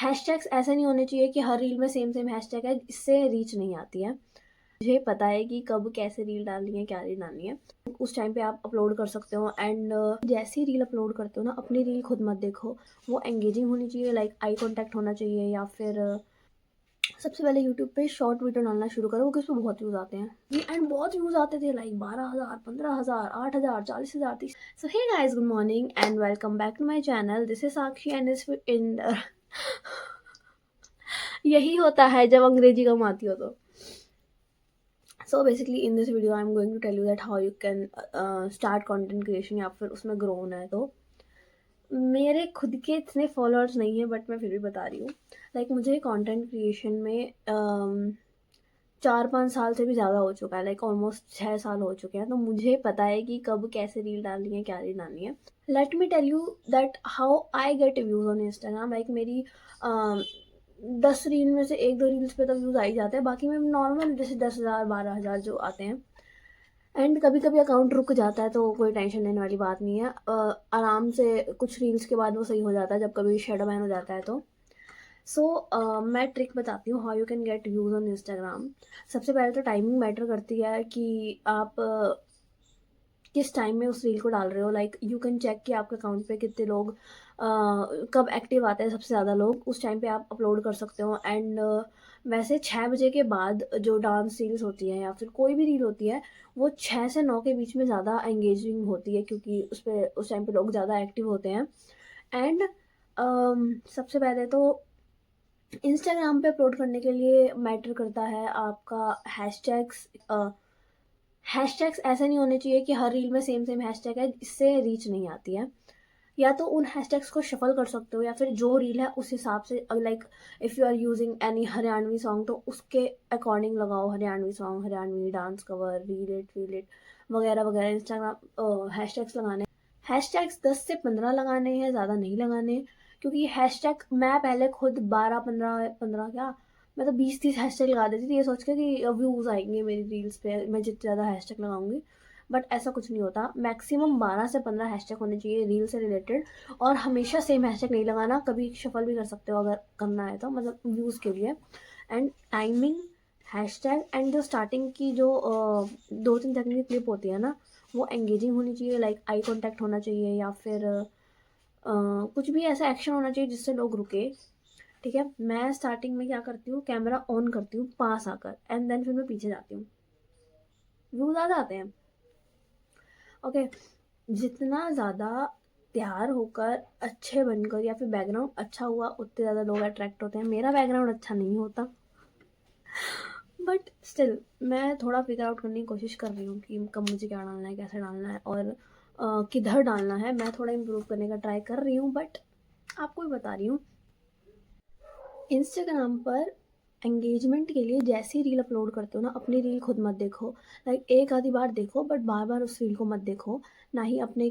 Hashtags ऐसे नहीं होने चाहिए कि हर रील में सेम हैशटैग है, इससे रीच नहीं आती है। मुझे पता है कि कब कैसे रील डालनी है, क्या रील डालनी है। उस टाइम पे आप अपलोड कर सकते हो एंड जैसे ही रील अपलोड करते हो ना, अपनी रील खुद मत देखो। वो एंगेजिंग होनी चाहिए, लाइक आई कॉन्टैक्ट होना चाहिए, या फिर सबसे पहले यूट्यूब पे शॉर्ट वीडियो डालना शुरू करो, क्योंकि उसमें बहुत व्यूज़ आते हैं। एंड बहुत व्यूज़ आते थे, like 12,000, 15,000, 8,000, 40,000, 30। So hey guys, good morning and welcome back to my channel. This is Sakshi and इस इन यही होता है जब अंग्रेजी कम आती हो तो। So basically in this video I am going to tell you that how you can start content creation, या फिर उसमें ग्रो होना है तो। मेरे खुद के इतने फॉलोअर्स नहीं है, बट मैं फिर भी बता रही हूँ। लाइक मुझे कंटेंट क्रिएशन में 4-5 साल से भी ज़्यादा हो चुका है, लाइक ऑलमोस्ट 6 साल हो चुके हैं। तो मुझे पता है कि कब कैसे रील डालनी है, क्या रील डालनी है। Let me tell you that how I get views on Instagram. Like मेरी 10 रील में से 1-2 रील्स पे तो व्यूज़ आ ही जाते हैं, बाकी में नॉर्मल जैसे 10,000, 12,000 जो आते हैं। एंड कभी कभी अकाउंट रुक जाता है तो कोई टेंशन लेने वाली बात नहीं है। आराम से कुछ रील्स के बाद वो सही हो जाता है, जब कभी शेडो बैन हो जाता है तो। मैं ट्रिक बताती हूँ how you can get views on Instagram. सबसे पहले तो टाइमिंग मैटर करती है कि आप किस टाइम में उस रील को डाल रहे हो। लाइक यू कैन चेक कि आपके अकाउंट पे कितने लोग कब एक्टिव आते हैं, सबसे ज़्यादा लोग उस टाइम पे आप अपलोड कर सकते हो। एंड वैसे 6 बजे के बाद जो डांस रील्स होती हैं या फिर कोई भी रील होती है, वो 6 से 9 के बीच में ज़्यादा एंगेजिंग होती है, क्योंकि उस टाइम पे लोग ज़्यादा एक्टिव होते हैं। एंड सबसे पहले तो इंस्टाग्राम पे अपलोड करने के लिए मैटर करता है आपका हैशटैग्स। हैशटैग्स ऐसे नहीं होने चाहिए कि हर रील में सेम हैशटैग है, इससे रीच नहीं आती है। या तो उन हैशटैग्स को शफल कर सकते हो, या फिर जो रील है उस हिसाब से, like if you are using any Haryanvi song तो उसके अकॉर्डिंग लगाओ Haryanvi song, Haryanvi dance cover, reel it वगैरह वगैरह। इंस्टाग्राम हैशटैग्स लगाने, हैशटैग्स 10 से 15 लगाने हैं, ज़्यादा नहीं लगाने। क्योंकि हैशटैग मैं पहले खुद 12-15 क्या, मैं तो 20-30 हैशटैग लगा देती थी, ये सोच के कि व्यूज़ आएंगे मेरी रील्स पे मैं जितने ज़्यादा हैशटैग लगाऊंगी। बट ऐसा कुछ नहीं होता। मैक्सिमम 12 से 15 हैशटैग होने चाहिए रील से रिलेटेड। और हमेशा सेम हैशटैग नहीं लगाना, कभी शफल भी कर सकते हो अगर करना है तो, मतलब व्यूज़ के लिए। एंड टाइमिंग, हैशटैग एंड जो स्टार्टिंग की जो 2-3 सेकंड की क्लिप होती है ना, वो एंगेजिंग होनी चाहिए, लाइक आई कॉन्टैक्ट होना चाहिए, या फिर कुछ भी ऐसा एक्शन होना चाहिए जिससे लोग रुके। ठीक है, मैं स्टार्टिंग में क्या करती हूँ, कैमरा ऑन करती हूँ पास आकर, एंड देन फिर मैं पीछे जाती हूँ, व्यूज़ आ जाते हैं। ओके, जितना ज़्यादा तैयार होकर, अच्छे बनकर, या फिर बैकग्राउंड अच्छा हुआ, उतने ज़्यादा लोग अट्रैक्ट होते हैं। मेरा बैकग्राउंड अच्छा नहीं होता, बट स्टिल मैं थोड़ा फिगर आउट करने की कोशिश कर रही हूँ कि कब मुझे क्या डालना है, कैसे डालना है, और किधर डालना है। मैं थोड़ा इम्प्रूव करने का ट्राई कर रही हूँ, बट आपको भी बता रही हूँ। इंस्टाग्राम पर एंगेजमेंट के लिए जैसे ही रील अपलोड करते हो ना, अपनी रील खुद मत देखो। लाइक एक आधी बार देखो, बट बार बार उस रील को मत देखो। ना ही अपने ही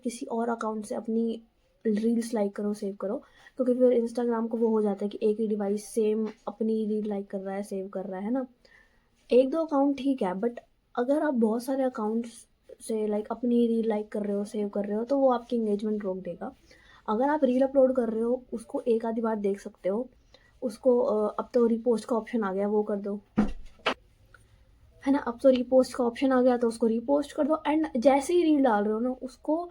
किसी और अकाउंट से अपनी रील्स लाइक करो, सेव करो। क्योंकि फिर इंस्टाग्राम को वो हो जाता है कि एक ही डिवाइस सेम अपनी रील लाइक कर रहा है, सेव कर रहा है ना। 1-2 अकाउंट ठीक है, बट अगर आप बहुत सारे अकाउंट्स से लाइक अपनी रील लाइक कर रहे हो, सेव कर रहे हो, तो वो आपकी एंगेजमेंट रोक देगा। अगर आप रील अपलोड कर रहे हो, उसको एक आधी बार देख सकते हो। उसको अब तो रिपोस्ट का ऑप्शन आ गया, वो कर दो, है ना। अब तो रिपोस्ट का ऑप्शन आ गया, तो उसको रिपोस्ट कर दो। एंड जैसे ही रील डाल रहे हो ना, उसको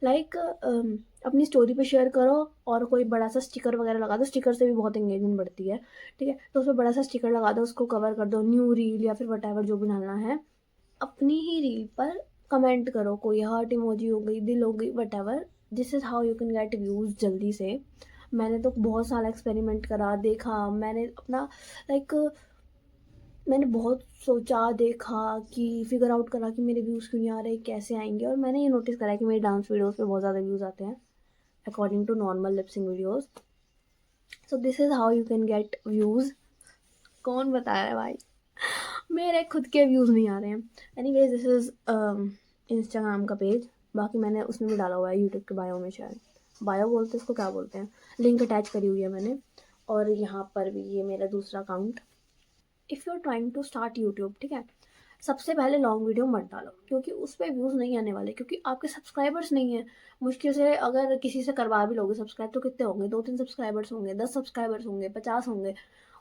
लाइक अपनी स्टोरी पे शेयर करो, और कोई बड़ा सा स्टिकर वगैरह लगा दो। स्टिकर से भी बहुत एंगेजमेंट बढ़ती है, ठीक है। तो उसमें बड़ा सा स्टिकर लगा दो, उसको कवर कर दो, न्यू रील या फिर वट जो भी डालना है। अपनी ही रील पर कमेंट करो, कोई हार्ट इमोजी हो गई, दिल हो गई, what ever. This is how you can get views जल्दी से। मैंने तो बहुत सारा एक्सपेरिमेंट करा, देखा, मैंने अपना लाइक मैंने बहुत सोचा, देखा कि फिगर आउट करा कि मेरे व्यूज़ क्यों नहीं आ रहे, कैसे आएंगे। और मैंने ये नोटिस करा कि मेरे डांस वीडियोस पे बहुत ज़्यादा व्यूज़ आते हैं according to normal lipsync videos. So this is how you can get views. कौन बता रहा है भाई, मेरे खुद के व्यूज़ नहीं आ रहे हैं। एनीवेज, दिस इज़ इंस्टाग्राम का पेज। बाकी मैंने उसमें भी डाला हुआ है, यूट्यूब के बायो में, शायद बायो बोलते हैं उसको, क्या बोलते हैं, लिंक अटैच करी हुई है मैंने। और यहाँ पर भी ये मेरा दूसरा account. If you are trying to start YouTube, ठीक है, सबसे पहले लॉन्ग वीडियो मत डालो, क्योंकि उस पे व्यूज़ नहीं आने वाले, क्योंकि आपके सब्सक्राइबर्स नहीं हैं। मुश्किल से अगर किसी से करवा भी लोगे सब्सक्राइब तो कितने होंगे, 2-3 सब्सक्राइबर्स होंगे, 10 सब्सक्राइबर्स होंगे, 50 होंगे।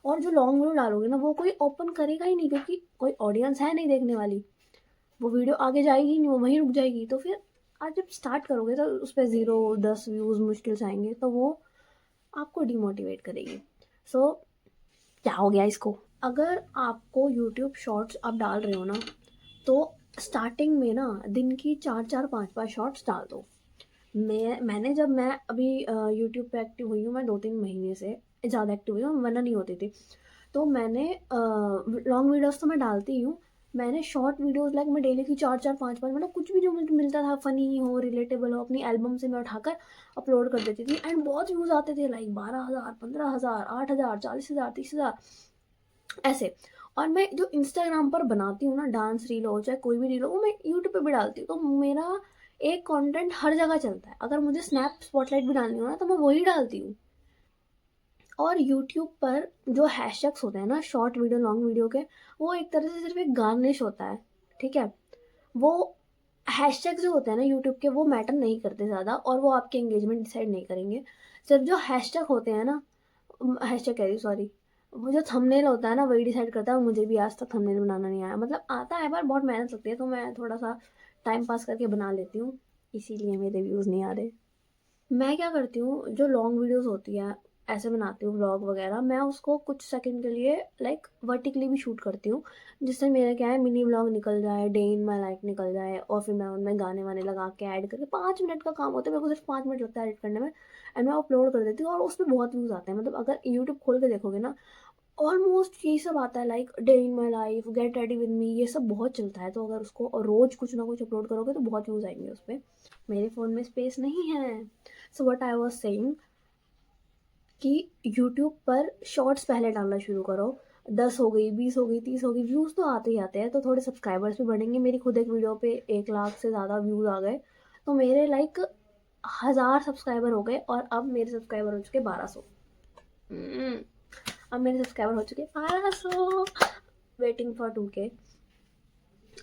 और जो लॉन्ग वीडियो डालोगे ना वो कोई ओपन करेगा ही नहीं, क्योंकि कोई ऑडियंस है नहीं देखने वाली। वो वीडियो आगे जाएगी ही नहीं, वो वहीं रुक जाएगी। तो फिर आप जब स्टार्ट करोगे तो उस पे 0-10 व्यूज़ मुश्किल से आएँगे, तो वो आपको डिमोटिवेट करेगी। सो क्या हो गया इसको? अगर आपको यूट्यूब शॉर्ट्स आप डाल रहे हो ना, तो स्टार्टिंग में ना दिन की 4-4 5-5 शॉर्ट्स डाल दो। मैं अभी यूट्यूब पे एक्टिव हुई हूँ, मैं 2-3 महीने से ज़्यादा एक्टिव हुई हूँ, वरना नहीं होती थी। तो मैंने लॉन्ग वीडियोज़ तो मैं डालती ही हूँ। मैंने शॉर्ट वीडियोज़ लाइक मैं डेली की 4-4 5-5 मतलब कुछ भी जो मुझे मिलता था, फ़नी हो, रिलेटेबल हो, अपनी एल्बम से मैं उठाकर अपलोड कर देती थी। एंड बहुत व्यूज़ आते थे, लाइक 12,000, 15,000, 8,000, 40,000, 30,000 ऐसे। और मैं जो इंस्टाग्राम पर बनाती हूँ ना, डांस रील हो चाहे कोई भी रील हो, वो मैं यूट्यूब पे भी डालती हूँ। तो मेरा एक कंटेंट हर जगह चलता है। अगर मुझे स्नैप स्पॉटलाइट भी डालनी हो ना, तो मैं वही डालती हूँ। और यूट्यूब पर जो हैशटैग्स होते हैं ना शॉर्ट वीडियो लॉन्ग वीडियो के, वो एक तरह से सिर्फ एक गार्निश होता है, ठीक है? वो हैशटैग जो होते हैं ना यूट्यूब के, वो मैटर नहीं करते ज़्यादा, और वो आपके एंगेजमेंट डिसाइड नहीं करेंगे। सिर्फ जो हैशटैग होते हैं ना, हैशटैग कह रही हूँ, सॉरी, वो जो थंबनेल होता है ना वही डिसाइड करता है। और मुझे भी आज तक थंबनेल बनाना नहीं आया, मतलब आता है पर बहुत मेहनत लगती है, तो मैं थोड़ा सा टाइम पास करके बना लेती हूँ, इसीलिए मेरे व्यूज़ नहीं आ रहे। मैं क्या करती हूँ, जो लॉन्ग वीडियोस होती है ऐसे बनाती हूँ व्लॉग वगैरह, मैं उसको कुछ सेकंड के लिए लाइक वर्टिकली भी शूट करती हूँ, जिससे मेरा क्या है, मिनी व्लॉग निकल जाए, डे इन माई लाइफ निकल जाए, और फिर मैं उनमें गाने वाने लगा के ऐड करके 5 मिनट का काम होता है, मेरे को सिर्फ 5 मिनट लगता है एडिट करने में, एंड मैं अपलोड कर देती हूँ। और उस पर बहुत व्यूज़ आते हैं, मतलब अगर यूट्यूब खोल के देखोगे ना, ऑलमोस्ट यही सब आता है, like day in my life, get ready with me, ये सब बहुत चलता है। तो अगर उसको रोज़ कुछ ना कुछ अपलोड करोगे तो बहुत व्यूज़ आएंगे उस पर। मेरे फ़ोन में स्पेस नहीं है। So what I was saying कि यूट्यूब पर शॉर्ट्स पहले डालना शुरू करो। 10 हो गई, 20 हो गई, 30 हो गई, व्यूज़ तो आते ही आते हैं, तो थोड़े सब्सक्राइबर्स भी बढ़ेंगे। मेरी खुद एक वीडियो पे 1 लाख से ज़्यादा व्यूज़ आ गए, तो मेरे लाइक 1000 सब्सक्राइबर हो गए, और अब मेरे सब्सक्राइबर हो चुके 1200। अब मेरे सब्सक्राइबर हो चुके 1200, वेटिंग फॉर 2K।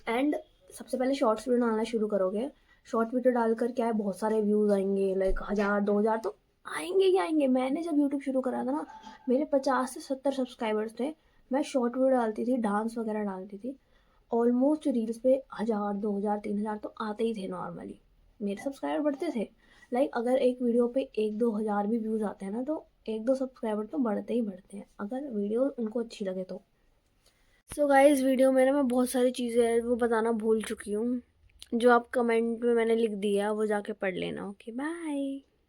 एंड सबसे पहले शॉर्ट्स वीडियो डालना शुरू करोगे, शॉर्ट वीडियो डालकर क्या है, बहुत सारे व्यूज़ आएंगे, लाइक 1000-2000 तो आएंगे ही आएंगे। मैंने जब यूट्यूब शुरू करा था ना, मेरे 50 से 70 सब्सक्राइबर्स थे। मैं शॉर्ट वीडियो डालती थी, डांस वगैरह डालती थी, ऑलमोस्ट रील्स पे 1000, 2000, 3000 तो आते ही थे नॉर्मली। मेरे सब्सक्राइबर बढ़ते थे, लाइक अगर एक वीडियो पे 1-2 हज़ार भी व्यूज़ आते हैं ना, तो 1-2 सब्सक्राइबर तो बढ़ते ही बढ़ते हैं, अगर वीडियो उनको अच्छी लगे तो। सो गाइस, वीडियो में ना मैं बहुत सारी चीज़ें वो बताना भूल चुकी हूँ, जो आप कमेंट में मैंने लिख दिया वो जाके पढ़ लेना। Okay, bye.